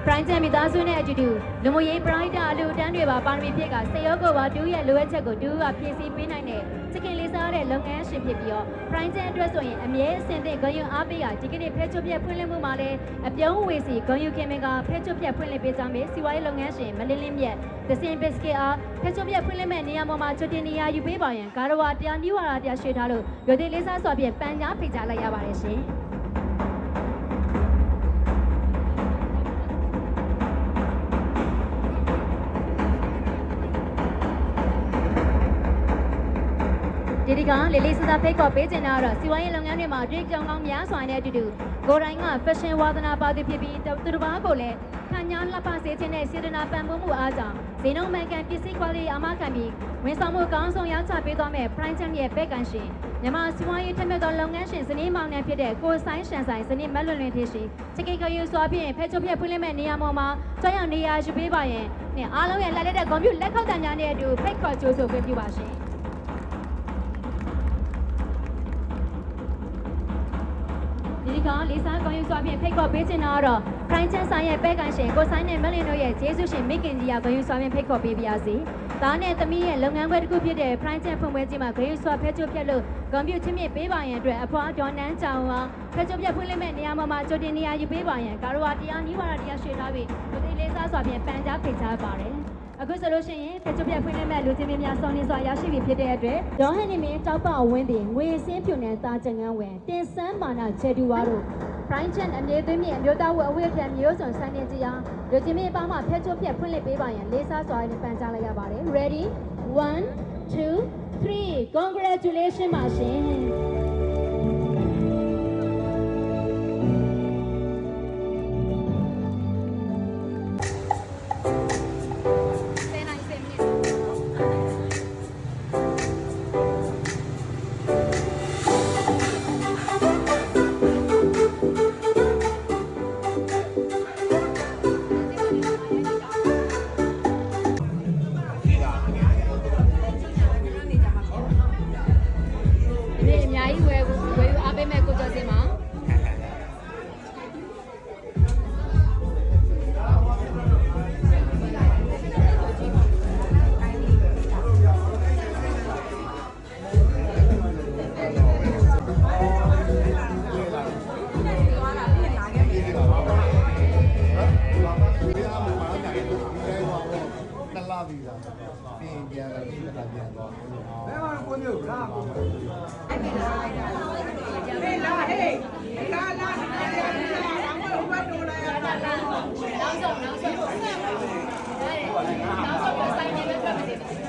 Prime မိသားစုနဲ့အတူတူလူမှုရေးပရိုက်တာအလူတန်းတွေပါပါရမီဖြစ်ကစေရောကိုပါတူရဲ့လိုအပ်ချက်ကိုတူကဖြည့်ဆည်းပေးနိုင်တဲ့ချစ်ခင်လေးစားတဲ့လုပ်ငန်းရှင်ဖြစ်ပြီးတော့ Prime အတွက်ဆိုရင်အမြဲအဆင်သင့်ဂုဏ်ယူအားပေးရဒီကနေ့ဖဲချွတ်ပြက်ဖွင့်လှစ်မှုမှာလည်းအပြုံးဝေစီဂုဏ်ယူခင်မင်ကဖဲချွတ်ပြက်ဖွင့်လှစ်ပေးကြမယ်စီဝါရေးလုပ်ငန်းရှင်မလင်းလင်းမြတ်ဒစင်ဘစ်ကစ်အားဖဲချွတ်ပြက်ဖွင့်လှစ်မဲ့နေရာပေါ်မှာချွတ်တင်နေရယူပေးပါရန်ကာရဝါတရားနိဝါဒတရားရွှေထားလို့ရုပ်သေးလေးစားစွာဖြင့်ပန်းကြားဖိတ်ကြားလိုက်ရပါတယ်ရှင်ဒီကလေးလေးစားစားဖိတ်ခေါ်ပေးနေတာတော့စီဝိုင်းရေးလုပ်ငန်းတွေမှာအတွေ့အကြုံကောင်းများစွာနဲ့အတူတူကိုယ်တိုင်က fashion ဝါသနာပါသူဖြစ်ပြီးသူတစ်ပါးကိုလည်းခံညာလှပစေခြင်းနဲ့စေတနာပံ့ပိုးမှုအားကြောင့်ဈေးနှုန်းမှန်ကန်ပစ္စည်း quality အမှားခံပြီးဝန်ဆောင်မှုကောင်းဆုံးရောင်းချပေးသွားမဲ့ Prime ရဲ့ဘက်ကန်ရှင်မြန်မာစီဝိုင်းရေးထက်မြက်သောလုပ်ငန်းရှင်ဇနီးမောင်နှံဖြစ်တဲ့ကိုဆိုင်ရှန်ဆိုင်ဇနီးမလွန်လွင်ဖြစ်ရှိချက်ကကယူစွာဖြင့်ဖဲချုံပြက်ဖွင့်လှစ်မဲ့နေရာပေါ်မှာကြောက်ရွံ့နေရာယူပေးပါရင်နဲ့အားလုံးရဲ့လက်လက်တဲ့ကွန်ပျူတာလက်ခောက်တန်များနဲ့အတူဖိတ်ခေါ်ကြိုးဆိုခွင့်ပြုပါရှင်ဒီကလေးစားကောင်းယူစွာဖြင့်ဖိတ်ခေါ်ပေးချင်တာတော့ Prime ဆိုင်ရဲ့ပဲကန်ရှင်ကိုဆိုင်နဲ့မလင်းတို့ရဲ့ဂျေဆုရှင်မိခင်ကြီးကဂုဏ်ယူစွာဖြင့်ဖိတ်ခေါ်ပေးပါရစေ။ဒါနဲ့သမီးရဲ့လုပ်ငန်းခွဲတစ်ခုဖြစ်တဲ့ Prime ဖွင့်ပွဲကြီးမှာဂုဏ်ယူစွာဖဲချိုးဖြတ်လို့ကွန်ပျူတာချင်းမြင့်ပေးပါရန်အတွက်အဖွားဒေါ်နန်းကြောင်အောင်ဖဲချိုးဖြတ်ဖွင့်လှစ်မဲ့နေရာမှာကြိုတင်နေရာယူပေးပါရန်ကာရဝါတရားနိဝါဒတရားရွှေထားပြီးဒီလေးစားစွာဖြင့်ပန်ကြားဖိတ်ကြားပါတယ်။အခုဆိုလို့ရှိရင်ဖဲချိုးဖြတ်ဖွင့်လှစ်မဲ့လူချင်းများစောင်းနေစွာရရှိပြီဖြစ်တဲ့အတွက်ဒေါ်ဟန်နီမင်းတောက်ပအဝင်းတင်ငွေစင်းဖြူနယ်သားကျငန်းဝင်တင်ဆန်းမာနာချေတူဝါတို့Prime အမြဲသွင်းမြင့်အမျိုးသားဝအဝတ်ထံမျိုးစုံဆိုင်နေကြအောင်လူချင်းမင်းပါမှဖျက်ချိုးဖြက်ဖွင့်လှစ်ပေးပါရန်လေးစားစွာနဲ့ပန်ကြားလိုက်ရပါတယ် Ready 1 2 3 Congratulations ပါရှင်က